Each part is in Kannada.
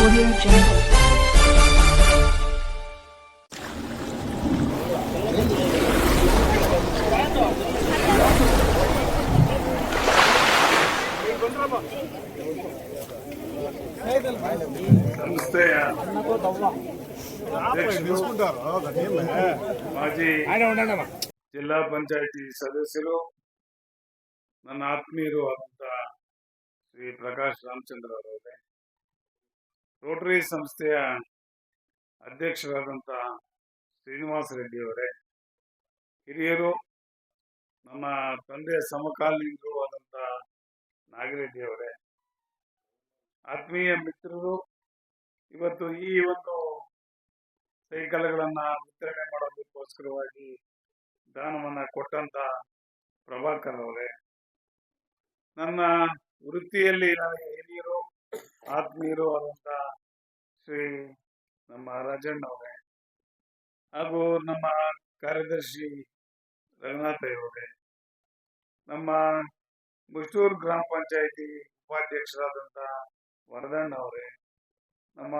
Audio Jungle. ಸಂಸ್ಥೆಯ ಮಾಜಿ ಜಿಲ್ಲಾ ಪಂಚಾಯಿತಿ ಸದಸ್ಯರು, ನನ್ನ ಆತ್ಮೀಯರು ಆದಂತ ಶ್ರೀ ಪ್ರಕಾಶ್ ರಾಮಚಂದ್ರ ಅವರೇ, ರೋಟರಿ ಸಂಸ್ಥೆಯ ಅಧ್ಯಕ್ಷರಾದಂಥ ಶ್ರೀನಿವಾಸ ರೆಡ್ಡಿ ಅವರೇ, ಹಿರಿಯರು, ನಮ್ಮ ತಂದೆಯ ಸಮಕಾಲೀನರು ಆದಂಥ ನಾಗಿರೆಡ್ಡಿ ಅವರೇ, ಆತ್ಮೀಯ ಮಿತ್ರರು, ಇವತ್ತು ಈ ಒಂದು ಸೈಕಲ್ಗಳನ್ನ ವಿತರಣೆ ಮಾಡೋದಕ್ಕೋಸ್ಕರವಾಗಿ ದಾನವನ್ನ ಕೊಟ್ಟಂತ ಪ್ರಭಾಕರ್ ಅವರೇ, ನನ್ನ ವೃತ್ತಿಯಲ್ಲಿ ನನಗೆ ಹಿರಿಯರು ಆತ್ಮೀಯರು ಆದಂತ ಶ್ರೀ ನಮ್ಮ ರಾಜಣ್ಣ ಅವರೇ, ಹಾಗೂ ನಮ್ಮ ಕಾರ್ಯದರ್ಶಿ ರಂಗನಾಥ್ ಅವರೇ, ನಮ್ಮ ಮುಷ್ಟೂರು ಗ್ರಾಮ ಪಂಚಾಯಿತಿ ಉಪಾಧ್ಯಕ್ಷರಾದಂಥ ವರದಣ್ಣ ಅವರೇ, ನಮ್ಮ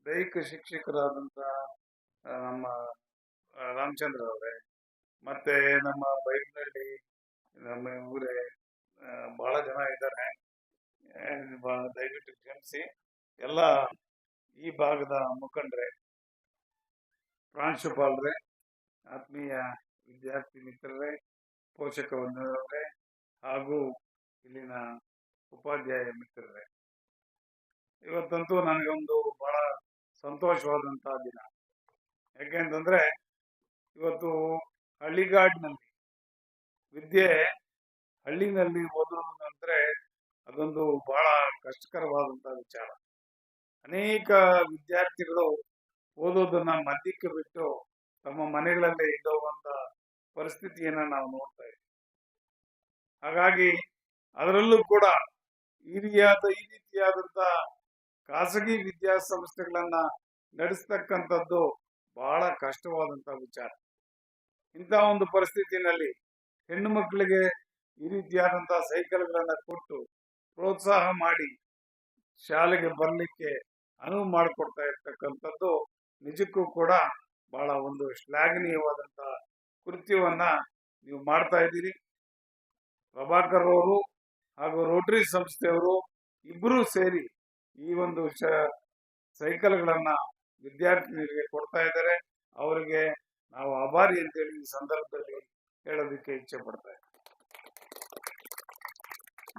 ದೈಹಿಕ ಶಿಕ್ಷಕರಾದಂಥ ನಮ್ಮ ರಾಮಚಂದ್ರ ಅವರೇ, ಮತ್ತೆ ನಮ್ಮ ಬೈಕ್ನಲ್ಲಿ ನಮ್ಮ ಊರೇ ಬಹಳ ಜನ ಇದ್ದಾರೆ, ದಯವಿಟ್ಟು ಕ್ಷಮಿಸಿ. ಎಲ್ಲ ಈ ಭಾಗದ ಮುಖಂಡರೇ, ಪ್ರಾಂಶುಪಾಲರೇ, ಆತ್ಮೀಯ ವಿದ್ಯಾರ್ಥಿ ಮಿತ್ರರೇ, ಪೋಷಕ ಬಂಧುಗಳೇ, ಹಾಗೂ ಇಲ್ಲಿನ ಉಪಾಧ್ಯಾಯ ಮಿತ್ರರೇ, ಇವತ್ತಂತೂ ನನಗೊಂದು ಬಹಳ ಸಂತೋಷವಾದಂತಹ ದಿನ. ಯಾಕೆಂತಂದ್ರೆ ಇವತ್ತು ಹಳ್ಳಿಗಾಡಿನಲ್ಲಿ ವಿದ್ಯೆ, ಹಳ್ಳಿನಲ್ಲಿ ಓದೋದಂದ್ರೆ ಅದೊಂದು ಬಹಳ ಕಷ್ಟಕರವಾದಂತಹ ವಿಚಾರ. ಅನೇಕ ವಿದ್ಯಾರ್ಥಿಗಳು ಓದೋದನ್ನ ಮಧ್ಯಕ್ಕೆ ಬಿಟ್ಟು ತಮ್ಮ ಮನೆಗಳಲ್ಲೇ ಇದ್ದೋಗುವಂತ ಪರಿಸ್ಥಿತಿಯನ್ನ ನಾವು ನೋಡ್ತಾ ಇದ್ದೀವಿ. ಹಾಗಾಗಿ ಅದರಲ್ಲೂ ಕೂಡ ಈ ರೀತಿಯಾದಂತ ಖಾಸಗಿ ವಿದ್ಯಾಸಂಸ್ಥೆಗಳನ್ನ ನಡೆಸ್ತಕ್ಕಂಥದ್ದು ಬಹಳ ಕಷ್ಟವಾದಂತ ವಿಚಾರ. ಇಂಥ ಒಂದು ಪರಿಸ್ಥಿತಿನಲ್ಲಿ ಹೆಣ್ಣು ಮಕ್ಕಳಿಗೆ ಈ ರೀತಿಯಾದಂತ ಸೈಕಲ್ಗಳನ್ನ ಕೊಟ್ಟು ಪ್ರೋತ್ಸಾಹ ಮಾಡಿ ಶಾಲೆಗೆ ಬರಲಿಕ್ಕೆ ಅನುವು ಮಾಡಿಕೊಡ್ತಾ ಇರ್ತಕ್ಕಂಥದ್ದು ನಿಜಕ್ಕೂ ಕೂಡ ಬಹಳ ಒಂದು ಶ್ಲಾಘನೀಯವಾದಂತ ಕೃತ್ಯವನ್ನ ನೀವು ಮಾಡ್ತಾ ಇದ್ದೀರಿ. ಪ್ರಭಾಕರ್ ಅವರು ಹಾಗೂ ರೋಟರಿ ಸಂಸ್ಥೆಯವರು ಇಬ್ಬರೂ ಸೇರಿ ಈ ಒಂದು ಸೈಕಲ್ಗಳನ್ನ ವಿದ್ಯಾರ್ಥಿನಿಯರಿಗೆ ಕೊಡ್ತಾ ಇದ್ದಾರೆ. ಅವರಿಗೆ ನಾವು ಆಭಾರಿ ಅಂತೇಳಿ ಈ ಸಂದರ್ಭದಲ್ಲಿ ಹೇಳೋದಕ್ಕೆ ಇಚ್ಛೆ ಪಡ್ತಾ ಇದ್ದೀವಿ.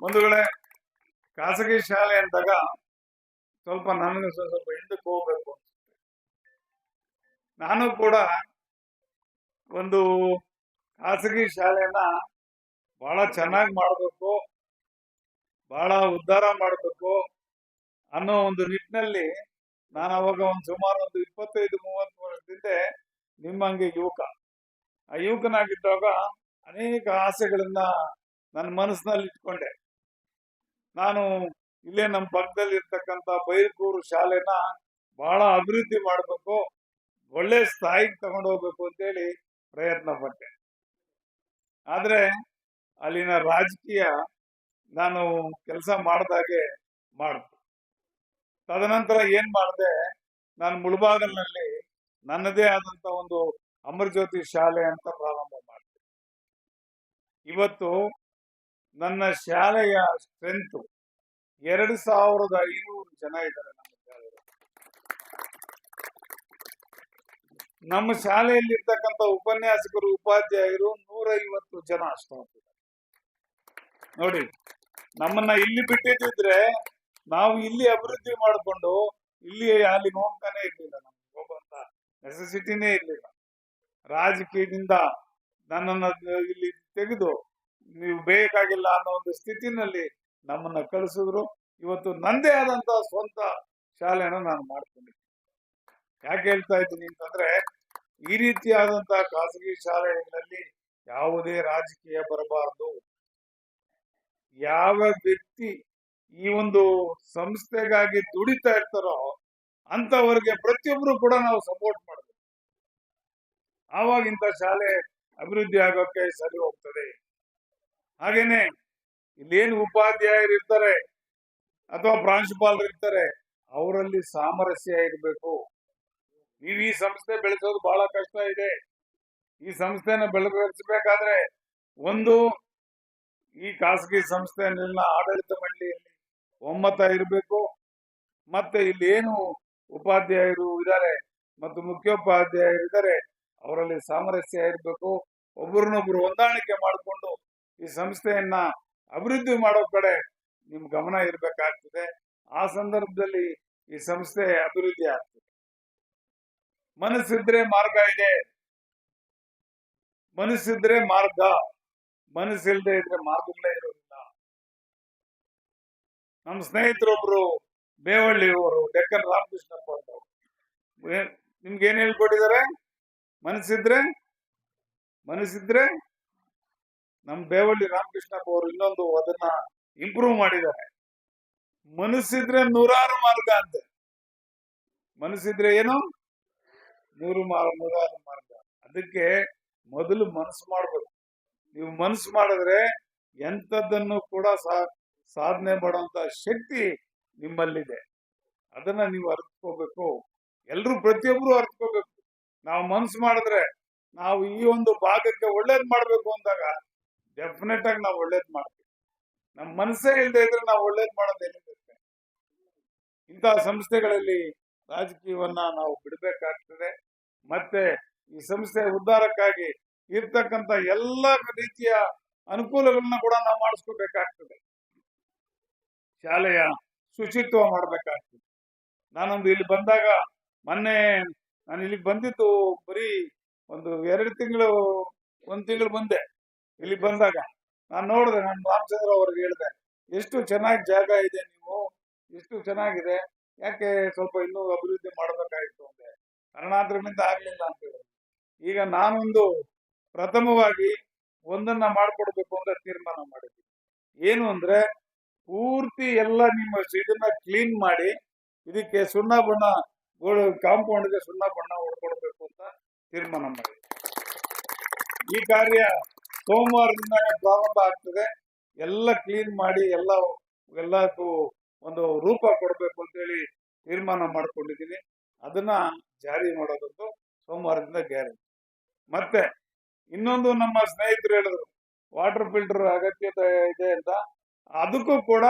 ಬಂಧುಗಳೇ, ಖಾಸಗಿ ಶಾಲೆ ಅಂದಾಗ ಸ್ವಲ್ಪ ನನಗೆ ಸ್ವಲ್ಪ ಹಿಂದಕ್ಕೆ ಹೋಗ್ಬೇಕು ಅನ್ಸುತ್ತೆ. ನಾನು ಕೂಡ ಒಂದು ಖಾಸಗಿ ಶಾಲೆಯನ್ನ ಬಹಳ ಚೆನ್ನಾಗಿ ಮಾಡಬೇಕು, ಬಹಳ ಉದ್ಧಾರ ಮಾಡಬೇಕು ಅನ್ನೋ ಒಂದು ನಿಟ್ಟಿನಲ್ಲಿ ನಾನು ಅವಾಗ ಸುಮಾರು 25-30 ವರ್ಷದಿಂದ ನಿಮ್ಮಂಗೆ ಯುವಕ, ಆ ಯುವಕನಾಗಿದ್ದಾಗ ಅನೇಕ ಆಸೆಗಳನ್ನ ನನ್ನ ಮನಸ್ಸಿನಲ್ಲಿ ಇಟ್ಕೊಂಡೆ. ನಾನು ಇಲ್ಲೇ ನಮ್ಮ ಪಕ್ಕದಲ್ಲಿ ಇರ್ತಕ್ಕಂಥ ಬೈರ್ಕೂರು ಶಾಲೆನ ಬಹಳ ಅಭಿವೃದ್ಧಿ ಮಾಡಬೇಕು, ಒಳ್ಳೆ ಸ್ಥಾಯಿಗೆ ತಗೊಂಡು ಹೋಗ್ಬೇಕು ಅಂತೇಳಿ ಪ್ರಯತ್ನ ಪಟ್ಟೆ. ಆದ್ರೆ ಅಲ್ಲಿನ ರಾಜಕೀಯ ನಾನು ಕೆಲಸ ಮಾಡಿದಾಗೆ ಮಾಡ್ತು. ತದನಂತರ ಏನ್ ಮಾಡಿದೆ, ನಾನು ಮುಳಬಾಗಲ್ನಲ್ಲಿ ನನ್ನದೇ ಆದಂತ ಒಂದು ಅಮರಜ್ಯೋತಿ ಶಾಲೆ ಅಂತ ಪ್ರಾರಂಭ ಮಾಡಿದೆ. ಇವತ್ತು ನನ್ನ ಶಾಲೆಯ ಸ್ಟ್ರೆಂತ್ 2500 ಜನ ಇದ್ದಾರೆ. ನಮ್ಮ ಶಾಲೆಯಲ್ಲಿ ಇರ್ತಕ್ಕಂಥ ಉಪನ್ಯಾಸಕರು, ಉಪಾಧ್ಯಾಯರು 150 ಜನ ಸ್ಟಾಫ್ ಇದ್ದಾರೆ. ನೋಡಿ, ನಮ್ಮನ್ನ ಇಲ್ಲಿ ಬಿಟ್ಟಿದ್ರೆ ನಾವು ಇಲ್ಲಿ ಅಭಿವೃದ್ಧಿ ಮಾಡಿಕೊಂಡು ಇಲ್ಲಿ ಅಲ್ಲಿಗೆ ಹೋಗ್ತಾನೆ ಇರ್ಲಿಲ್ಲ, ನಮ್ಗೆ ಹೋಗುವಂತ ನೆಸೆಸಿಟಿನೇ ಇರ್ಲಿಲ್ಲ. ರಾಜಕೀಯದಿಂದ ನನ್ನನ್ನು ಇಲ್ಲಿ ತೆಗೆದು ನೀವು ಬೇಕಾಗಿಲ್ಲ ಅನ್ನೋ ಒಂದು ಸ್ಥಿತಿನಲ್ಲಿ ನಮ್ಮನ್ನ ಕಳಿಸಿದ್ರು. ಇವತ್ತು ನಂದೇ ಆದಂತ ಸ್ವಂತ ಶಾಲೆನ ನಾನು ಮಾಡ್ಕೊಂಡಿದ್ದೀನಿ. ಯಾಕೆ ಹೇಳ್ತಾ ಇದ್ದೀನಿ ಅಂತಂದ್ರೆ, ಈ ರೀತಿಯಾದಂತ ಖಾಸಗಿ ಶಾಲೆಗಳಲ್ಲಿ ಯಾವುದೇ ರಾಜಕೀಯ ಬರಬಾರದು. ಯಾವ ವ್ಯಕ್ತಿ ಈ ಒಂದು ಸಂಸ್ಥೆಗಾಗಿ ದುಡಿತಾ ಇರ್ತಾರೋ ಅಂತವರಿಗೆ ಪ್ರತಿಯೊಬ್ರು ಕೂಡ ನಾವು ಸಪೋರ್ಟ್ ಮಾಡಬೇಕು. ಆವಾಗ ಇಂಥ ಶಾಲೆ ಅಭಿವೃದ್ಧಿ ಆಗೋಕೆ ಸರಿ ಹೋಗ್ತದೆ. ಹಾಗೇನೆ ಇಲ್ಲೇನು ಉಪಾಧ್ಯಾಯರು ಇರ್ತಾರೆ ಅಥವಾ ಪ್ರಾಂಶುಪಾಲರು ಇರ್ತಾರೆ, ಅವರಲ್ಲಿ ಸಾಮರಸ್ಯ ಇರಬೇಕು. ನೀವು ಈ ಸಂಸ್ಥೆ ಬೆಳೆಸೋದು ಬಹಳ ಕಷ್ಟ ಇದೆ. ಈ ಸಂಸ್ಥೆನ ಬೆಳೆಸಬೇಕಾದ್ರೆ ಒಂದು ಈ ಖಾಸಗಿ ಸಂಸ್ಥೆಯನ್ನೆಲ್ಲ ಆಡಳಿತ ಮಂಡಳಿಯಲ್ಲಿ ಒಮ್ಮತ ಇರಬೇಕು. ಮತ್ತೆ ಇಲ್ಲಿ ಏನು ಉಪಾಧ್ಯಾಯರು ಇದ್ದಾರೆ ಮತ್ತು ಮುಖ್ಯೋಪಾಧ್ಯಾಯರು ಇದ್ದಾರೆ, ಅವರಲ್ಲಿ ಸಾಮರಸ್ಯ ಇರಬೇಕು. ಒಬ್ಬರನ್ನೊಬ್ರು ಹೊಂದಾಣಿಕೆ ಮಾಡಿಕೊಂಡು ಈ ಸಂಸ್ಥೆಯನ್ನ ಅಭಿವೃದ್ಧಿ ಮಾಡೋ ಕಡೆ ನಿಮ್ ಗಮನ ಇರಬೇಕಾಗ್ತದೆ. ಆ ಸಂದರ್ಭದಲ್ಲಿ ಈ ಸಂಸ್ಥೆ ಅಭಿವೃದ್ಧಿ ಆಗ್ತದೆ. ಮನಸ್ಸಿದ್ರೆ ಮಾರ್ಗ ಇದೆ, ಮನಸ್ಸಿದ್ರೆ ಮಾರ್ಗ, ಮನಸ್ಸಿಲ್ಲದೆ ಇದ್ರೆ ಮಾರ್ಗಗಳೇ ಇರೋದಿಲ್ಲ. ನಮ್ಮ ಸ್ನೇಹಿತರೊಬ್ರು ಬೇವಳ್ಳಿಯವರು ಡೆಕ್ಕನ್ ರಾಮಕೃಷ್ಣಪ್ಪ ಅಂತ, ನಿಮ್ಗೆ ಏನ್ ಹೇಳ್ಕೊಟ್ಟಿದ್ದಾರೆ? ಮನಸ್ಸಿದ್ರೆ ನಮ್ ಬೇವಳ್ಳಿ ರಾಮಕೃಷ್ಣಪ್ಪ ಅವರು ಇನ್ನೊಂದು ಅದನ್ನ ಇಂಪ್ರೂವ್ ಮಾಡಿದ್ದಾರೆ. ಮನಸ್ಸಿದ್ರೆ ನೂರಾರು ಮಾರ್ಗ ಅಂತೆ. ಮನಸ್ಸಿದ್ರೆ ಏನು? ನೂರಾರು ಮಾರ್ಗ. ಅದಕ್ಕೆ ಮೊದಲು ಮನಸ್ಸು ಮಾಡ್ಬೇಕು. ನೀವು ಮನಸ್ಸು ಮಾಡಿದ್ರೆ ಎಂಥದ್ದನ್ನು ಕೂಡ ಸಾಧನೆ ಮಾಡುವಂತ ಶಕ್ತಿ ನಿಮ್ಮಲ್ಲಿದೆ. ಅದನ್ನ ನೀವು ಅರ್ಥಕೋಬೇಕು. ಎಲ್ರು ಪ್ರತಿಯೊಬ್ರು ಅರ್ಥಕೋಬೇಕು. ನಾವು ಮನಸ್ಸು ಮಾಡಿದ್ರೆ ನಾವು ಈ ಒಂದು ಭಾಗಕ್ಕೆ ಒಳ್ಳೇದ್ ಮಾಡ್ಬೇಕು ಅಂದಾಗ ಡೆಫಿನೆಟ್ ಆಗಿ ನಾವು ಒಳ್ಳೇದ್ ಮಾಡ್ತೀವಿ. ನಮ್ಮ ಮನಸ್ಸೇ ಇಲ್ಲದೆ ಇದ್ರೆ ನಾವು ಒಳ್ಳೇದ್ ಮಾಡೋದೇನಿರುತ್ತೆ. ಇಂತಹ ಸಂಸ್ಥೆಗಳಲ್ಲಿ ರಾಜಕೀಯವನ್ನ ನಾವು ಬಿಡಬೇಕಾಗ್ತದೆ. ಮತ್ತೆ ಈ ಸಂಸ್ಥೆ ಉದ್ಧಾರಕ್ಕಾಗಿ ಇರ್ತಕ್ಕಂಥ ಎಲ್ಲ ರೀತಿಯ ಅನುಕೂಲಗಳನ್ನ ಕೂಡ ನಾವು ಮಾಡಿಸ್ಕೋಬೇಕಾಗ್ತದೆ. ಶಾಲೆಯ ಶುಚಿತ್ವ ಮಾಡ್ಬೇಕಾಗ್ತದೆ. ನಾನೊಂದು ಇಲ್ಲಿ ಬಂದಾಗ, ಮೊನ್ನೆ ನಾನು ಇಲ್ಲಿಗೆ ಬಂದಿದ್ದು ಬರೀ ಒಂದು 1 ತಿಂಗಳು ಮುಂದೆ ಇಲ್ಲಿ ಬಂದಾಗ ನಾನು ನೋಡಿದೆ, ನಾನು ರಾಮಚಂದ್ರ ಅವ್ರಿಗೆ ಹೇಳಿದೆ, ಎಷ್ಟು ಚೆನ್ನಾಗಿ ಜಾಗ ಇದೆ, ನೀವು ಎಷ್ಟು ಚೆನ್ನಾಗಿದೆ, ಯಾಕೆ ಸ್ವಲ್ಪ ಇನ್ನೂ ಅಭಿವೃದ್ಧಿ ಮಾಡಬೇಕಾಗಿತ್ತು ಅಂದೆ. ಕಾರಣಾಂತರಗಳಿಂದ ಆಗ್ಲಿಲ್ಲ ಅಂತ ಹೇಳಿದ್ರು. ಈಗ ನಾನೊಂದು ಪ್ರಥಮವಾಗಿ ಒಂದನ್ನ ಮಾಡ್ಕೊಡ್ಬೇಕು ಅಂತ ತೀರ್ಮಾನ ಮಾಡಿದ್ವಿ. ಏನು ಅಂದ್ರೆ, ಪೂರ್ತಿ ಎಲ್ಲ ನಿಮ್ಮ ಇದನ್ನ ಕ್ಲೀನ್ ಮಾಡಿ ಇದಕ್ಕೆ ಸುಣ್ಣ ಬಣ್ಣ, ಕಾಂಪೌಂಡ್ಗೆ ಸುಣ್ಣ ಬಣ್ಣ ಹೊಡ್ಕೊಡ್ಬೇಕು ಅಂತ ತೀರ್ಮಾನ ಮಾಡಿದ್ವಿ. ಈ ಕಾರ್ಯ ಸೋಮವಾರದಿಂದ ಪ್ರಾರಂಭ ಆಗ್ತದೆ. ಎಲ್ಲ ಕ್ಲೀನ್ ಮಾಡಿ ಎಲ್ಲಕ್ಕೂ ಒಂದು ರೂಪ ಕೊಡ್ಬೇಕು ಅಂತೇಳಿ ತೀರ್ಮಾನ ಮಾಡ್ಕೊಂಡಿದ್ದೀನಿ. ಅದನ್ನ ಜಾರಿ ಮಾಡೋದಂತೂ ಸೋಮವಾರದಿಂದ ಗ್ಯಾರಂಟಿ. ಮತ್ತೆ ಇನ್ನೊಂದು ನಮ್ಮ ಸ್ನೇಹಿತರು ಹೇಳಿದ್ರು, ವಾಟರ್ ಫಿಲ್ಟರ್ ಅಗತ್ಯತೆ ಇದೆ ಅಂತ. ಅದಕ್ಕೂ ಕೂಡ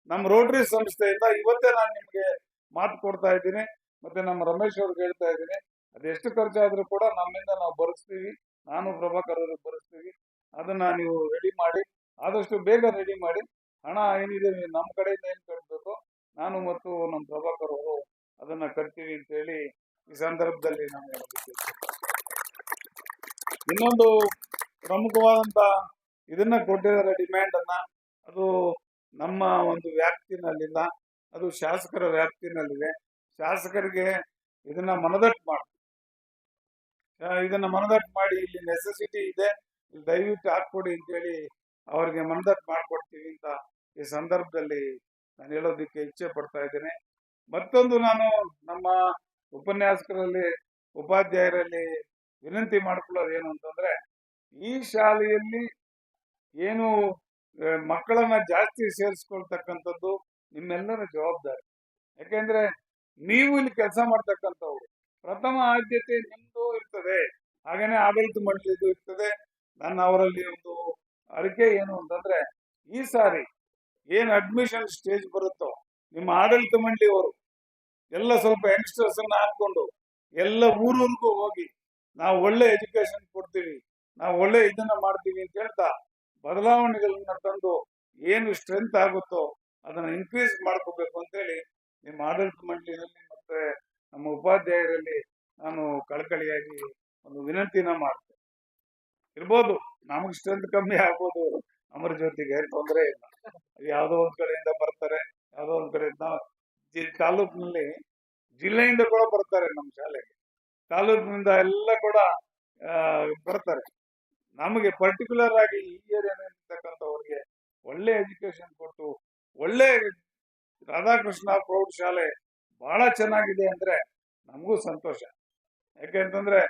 ನಮ್ಮ ರೋಟರಿ ಸಂಸ್ಥೆಯಿಂದ ಇವತ್ತೇ ನಾನು ನಿಮ್ಗೆ ಮಾತು ಕೊಡ್ತಾ ಇದ್ದೀನಿ. ಮತ್ತೆ ನಮ್ಮ ರಮೇಶ್ ಅವ್ರಿಗೆ ಹೇಳ್ತಾ ಇದ್ದೀನಿ, ಅದೆಷ್ಟು ಖರ್ಚಾದ್ರೂ ಕೂಡ ನಮ್ಮಿಂದ ನಾವು ಬರೆಸ್ತೀವಿ. ನಾನು ಪ್ರಭಾಕರ್ ಅವ್ರಿಗೆ ಬರೆಸ್ತೀವಿ. ಅದನ್ನ ನೀವು ರೆಡಿ ಮಾಡಿ, ಆದಷ್ಟು ಬೇಗ ರೆಡಿ ಮಾಡಿ. ಹಣ ಏನಿದೆ ನಮ್ಮ ಕಡೆಯಿಂದ ಏನ್ ಕಟ್ಟಬೇಕು, ನಾನು ಮತ್ತು ನಮ್ಮ ಪ್ರಭಾಕರ್ ಅವರು ಅದನ್ನ ಕಟ್ತೀವಿ ಅಂತ ಹೇಳಿ ಈ ಸಂದರ್ಭದಲ್ಲಿ ನಾನು ಹೇಳಲಿಕ್ಕೆ. ಇನ್ನೊಂದು ಪ್ರಮುಖವಾದಂತ ಇದನ್ನ ಕೊಟ್ಟಿದ್ದಾರೆ ಡಿಮ್ಯಾಂಡ್ ಅನ್ನ. ಅದು ನಮ್ಮ ಒಂದು ವ್ಯಾಪ್ತಿನಲ್ಲಿಲ್ಲ, ಅದು ಶಾಸಕರ ವ್ಯಾಪ್ತಿನಲ್ಲಿದೆ. ಶಾಸಕರಿಗೆ ಇದನ್ನ ಮನದಟ್ಟು ಮಾಡಿ ಇಲ್ಲಿ ನೆಸೆಸಿಟಿ ಇದೆ, ಇಲ್ಲಿ ದಯವಿಟ್ಟು ಹಾಕೊಡಿ ಅಂತೇಳಿ ಅವ್ರಿಗೆ ಮನದಟ್ಟು ಮಾಡ್ಕೊಡ್ತೀವಿ ಅಂತ ಈ ಸಂದರ್ಭದಲ್ಲಿ ನಾನು ಹೇಳೋದಿಕ್ಕೆ ಇಚ್ಛೆ ಪಡ್ತಾ ಇದ್ದೇನೆ. ಮತ್ತೊಂದು ನಾನು ನಮ್ಮ ಉಪನ್ಯಾಸಕರಲ್ಲಿ, ಉಪಾಧ್ಯಾಯರಲ್ಲಿ ವಿನಂತಿ ಮಾಡ್ಕೊಳ್ಳೋದು ಏನು ಅಂತಂದ್ರೆ, ಈ ಶಾಲೆಯಲ್ಲಿ ಏನು ಮಕ್ಕಳನ್ನ ಜಾಸ್ತಿ ಸೇರಿಸ್ಕೊಳ್ತಕ್ಕಂಥದ್ದು ನಿಮ್ಮೆಲ್ಲರ ಜವಾಬ್ದಾರಿ. ಯಾಕೆಂದ್ರೆ ನೀವು ಇಲ್ಲಿ ಕೆಲಸ ಮಾಡ್ತಕ್ಕಂಥವ್ರು, ಪ್ರಥಮ ಆದ್ಯತೆ ನಿಮ್ದು ಇರ್ತದೆ, ಹಾಗೇನೆ ಆಡಳಿತ ಮಂಡಳಿದು ಇರ್ತದೆ. ನನ್ನ ಅವರಲ್ಲಿ ಒಂದು ಅರಿಕೆ ಏನು ಅಂತಂದ್ರೆ, ಈ ಸಾರಿ ಏನ್ ಅಡ್ಮಿಷನ್ ಸ್ಟೇಜ್ ಬರುತ್ತೋ ನಿಮ್ಮ ಆಡಳಿತ ಮಂಡಳಿಯವರು ಎಲ್ಲ ಸ್ವಲ್ಪ ಯಂಗ್ಸ್ಟರ್ಸ್ ಅನ್ನ ಹಾಕೊಂಡು ಎಲ್ಲ ಊರೂರಿಗೂ ಹೋಗಿ ನಾವು ಒಳ್ಳೆ ಎಜುಕೇಶನ್ ಕೊಡ್ತೀವಿ, ನಾವು ಒಳ್ಳೆ ಇದನ್ನ ಮಾಡ್ತೀವಿ ಅಂತ ಹೇಳ್ತಾ ಬದಲಾವಣೆಗಳನ್ನ ತಂದು ಏನು ಸ್ಟ್ರೆಂತ್ ಆಗುತ್ತೋ ಅದನ್ನ ಇನ್ಕ್ರೀಸ್ ಮಾಡ್ಕೋಬೇಕು ಅಂತೇಳಿ ನಿಮ್ಮ ಆಡಳಿತ ಮಂಡಳಿಯಲ್ಲಿ ಮತ್ತೆ ನಮ್ಮ ಉಪಾಧ್ಯಾಯರಲ್ಲಿ ನಾನು ಕಳಕಳಿಯಾಗಿ ಒಂದು ವಿನಂತಿನ ಮಾಡ್ತೇನೆ. ಇರ್ಬೋದು ನಮಗೆ ಸ್ಟ್ರೆಂತ್ ಕಮ್ಮಿ ಆಗ್ಬೋದು, ಅಮರ ಜೊತೆಗೆ ತೊಂದರೆ ಇಲ್ಲ. ಯಾವುದೋ ಒಂದ್ ಕಡೆಯಿಂದ ಬರ್ತಾರೆ, ಯಾವುದೋ ಒಂದ್ ಕಡೆಯಿಂದ ತಾಲೂಕಿನಲ್ಲಿ ಜಿಲ್ಲೆಯಿಂದ ಕೂಡ ಬರ್ತಾರೆ ನಮ್ಮ ಶಾಲೆಗೆ, ತಾಲೂಕಿನಿಂದ ಎಲ್ಲ ಕೂಡ ಬರ್ತಾರೆ. ನಮಗೆ ಪರ್ಟಿಕ್ಯುಲರ್ ಆಗಿ ಈ ಏರಿಯಾದಲ್ಲಿರ್ತಕ್ಕಂಥವ್ರಿಗೆ ಒಳ್ಳೆ ಎಜುಕೇಶನ್ ಕೊಟ್ಟು ಒಳ್ಳೆ ರಾಧಾಕೃಷ್ಣ ಪ್ರೌಢಶಾಲೆ ಬಹಳ ಚೆನ್ನಾಗಿದೆ ಅಂದ್ರೆ ನಮಗೂ ಸಂತೋಷ. ಯಾಕೆಂತಂದ್ರೆ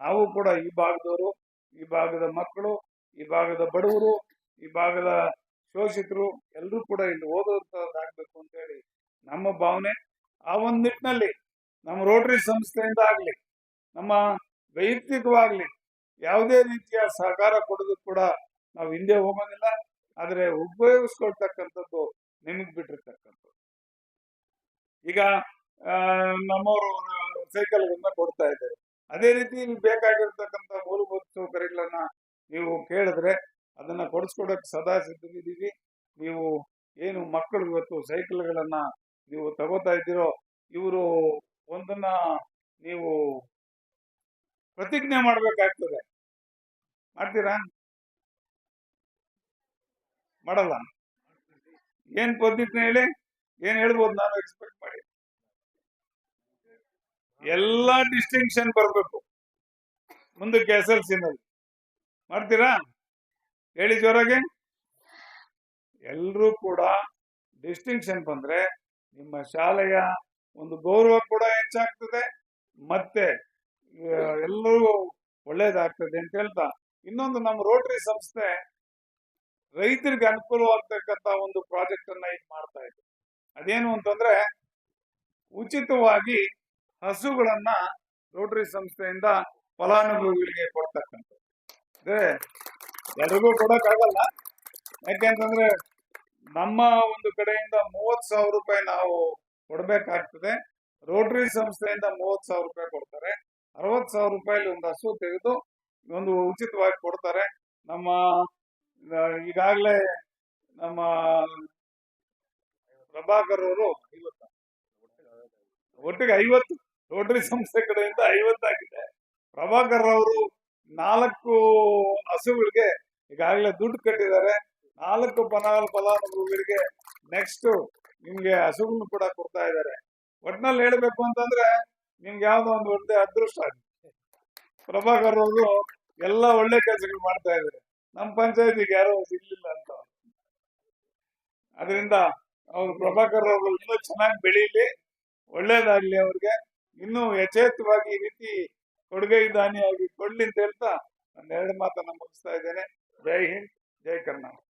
ನಾವು ಕೂಡ ಈ ಭಾಗದವರು, ಈ ಭಾಗದ ಮಕ್ಕಳು, ಈ ಭಾಗದ ಬಡವರು, ಈ ಭಾಗದ ಶೋಷಿತರು ಎಲ್ಲರೂ ಕೂಡ ಇಲ್ಲಿ ಓದುವಂತದ್ದಾಗಬೇಕು ಅಂತ ಹೇಳಿ ನಮ್ಮ ಭಾವನೆ. ಆ ಒಂದು ನಿಟ್ಟಿನಲ್ಲಿ ನಮ್ಮ ರೋಟರಿ ಸಂಸ್ಥೆಯಿಂದ ಆಗ್ಲಿ, ನಮ್ಮ ವೈಯಕ್ತಿಕವಾಗ್ಲಿ ಯಾವುದೇ ರೀತಿಯ ಸಹಕಾರ ಕೊಡೋದು ಕೂಡ ನಾವು ಹಿಂದೆ ಹೋಗೋದಿಲ್ಲ. ಆದ್ರೆ ಉಪಯೋಗಿಸ್ಕೊಳ್ತಕ್ಕಂಥದ್ದು ನಿಮಗ್ ಬಿಟ್ಟಿರ್ತಕ್ಕಂಥದ್ದು. ಈಗ ನಮ್ಮವರು ಸೈಕಲ್ಗಳನ್ನ ಕೊಡ್ತಾ ಇದ್ದಾರೆ. ಅದೇ ರೀತಿ ನಿಮ್ಗೆ ಬೇಕಾಗಿರ್ತಕ್ಕಂಥ ಮೂಲಭೂತ ಸೌಕರ್ಯಗಳನ್ನ ನೀವು ಕೇಳಿದ್ರೆ ಅದನ್ನ ಕೊಡಿಸ್ಕೊಡಕ್ ಸದಾ ಸಿದ್ಧವಿದ್ದೀವಿ. ನೀವು ಏನು ಮಕ್ಕಳು ಇವತ್ತು ಸೈಕಲ್ಗಳನ್ನ ನೀವು ತಗೋತಾ ಇದ್ದೀರೋ, ಇವರು ಒಂದನ್ನ ನೀವು ಪ್ರತಿಜ್ಞೆ ಮಾಡ್ಬೇಕಾಗ್ತದೆ. ಮಾಡ್ತೀರಾ? ಮಾಡಲ್ಲ? ಏನ್ ಪ್ರತಿಜ್ಞೆ ಹೇಳಿ, ಏನ್ ಹೇಳ್ಬೋದು? ನಾನು ಎಕ್ಸ್ಪೆಕ್ಟ್ ಮಾಡಿ ಎಲ್ಲಾ ಡಿಸ್ಟಿಂಕ್ಷನ್ ಬರ್ಬೇಕು ಮುಂದಕ್ಕೆ SLC ನಲ್ಲಿ. ಮಾಡ್ತೀರಾ? ಹೇಳಿ ಜೋರಾಗೆ. ಎಲ್ರೂ ಕೂಡ ಡಿಸ್ಟಿಂಕ್ಷನ್ ಬಂದ್ರೆ ನಿಮ್ಮ ಶಾಲೆಯ ಒಂದು ಗೌರವ ಕೂಡ ಹೆಚ್ಚಾಗ್ತದೆ, ಮತ್ತೆ ಎಲ್ಲರೂ ಒಳ್ಳೇದಾಗ್ತದೆ ಅಂತ ಹೇಳ್ತಾ, ಇನ್ನೊಂದು ನಮ್ಮ ರೋಟರಿ ಸಂಸ್ಥೆ ರೈತರಿಗೆ ಅನುಕೂಲವಾಗ್ತಕ್ಕಂತ ಒಂದು ಪ್ರಾಜೆಕ್ಟ್ ಅನ್ನ ಈಗ ಮಾಡ್ತಾ ಇದೆ. ಅದೇನು ಅಂತಂದ್ರೆ, ಉಚಿತವಾಗಿ ಹಸುಗಳನ್ನ ರೋಟರಿ ಸಂಸ್ಥೆಯಿಂದ ಫಲಾನುಭವಿಗಳಿಗೆ ಕೊಡ್ತಕ್ಕಂಥ. ಎಲ್ರಿಗೂ ಕೊಡಕ್ಕಾಗಲ್ಲ, ಯಾಕೆಂತಂದ್ರೆ ನಮ್ಮ ಒಂದು ಕಡೆಯಿಂದ 30,000 ರೂಪಾಯಿ ನಾವು ಕೊಡ್ಬೇಕಾಗ್ತದೆ. ರೋಟರಿ ಸಂಸ್ಥೆಯಿಂದ 30,000 ರೂಪಾಯಿ ಕೊಡ್ತಾರೆ. 60,000 ರೂಪಾಯಿ ಒಂದು ಹಸು ತೆಗೆದು ಒಂದು ಉಚಿತವಾಗಿ ಕೊಡ್ತಾರೆ. ನಮ್ಮ ಈಗಾಗಲೇ ನಮ್ಮ ಪ್ರಭಾಕರ್ ಅವರು ಒಟ್ಟಿಗೆ 50 ರೋಟರಿ ಸಂಸ್ಥೆ ಕಡೆಯಿಂದ 50 ಆಗಿದೆ. ಪ್ರಭಾಕರ್ ಅವರು 4 ಹಸುಗಳಿಗೆ ಈಗಾಗಲೇ ದುಡ್ಡು ಕಟ್ಟಿದ್ದಾರೆ. 4 ಫಲಾನುಭವಿಗಳಿಗೆ ನೆಕ್ಸ್ಟ್ ನಿಮ್ಗೆ ಹಸುಗಳನ್ನು ಕೂಡ ಕೊಡ್ತಾ ಇದ್ದಾರೆ. ಒಟ್ನಲ್ಲಿ ಹೇಳ್ಬೇಕು ಅಂತಂದ್ರೆ ನಿಮ್ಗೆ ಯಾವ್ದೋ ಒಂದು ಒಳ್ಳೆ ಅದೃಷ್ಟ ಆಗಿದೆ. ಪ್ರಭಾಕರ್ ಅವರು ಎಲ್ಲ ಒಳ್ಳೆ ಕೆಲಸಗಳು ಮಾಡ್ತಾ ಇದ್ದಾರೆ. ನಮ್ಮ ಪಂಚಾಯತಿಗೆ ಯಾರೋ ಸಿಗ್ಲಿಲ್ಲ ಅಂತ. ಅದರಿಂದ ಅವ್ರು ಪ್ರಭಾಕರ್ ಅವರು ಇನ್ನೂ ಚೆನ್ನಾಗಿ ಬೆಳೀಲಿ, ಒಳ್ಳೇದಾಗ್ಲಿ ಅವ್ರಿಗೆ. ಇನ್ನೂ ಯಥೇಚ್ಛವಾಗಿ ಈ ರೀತಿ ಕೊಡುಗೆ ದಾನಿಯಾಗಿ ಕೊಡ್ಲಿ ಅಂತ ಹೇಳ್ತಾ 2 ಮಾತನ್ನ ಮುಗಿಸ್ತಾ ಇದ್ದೇನೆ. ಜೈ ಹಿಂದ್, ಜೈ ಕರ್ನಾಟಕ.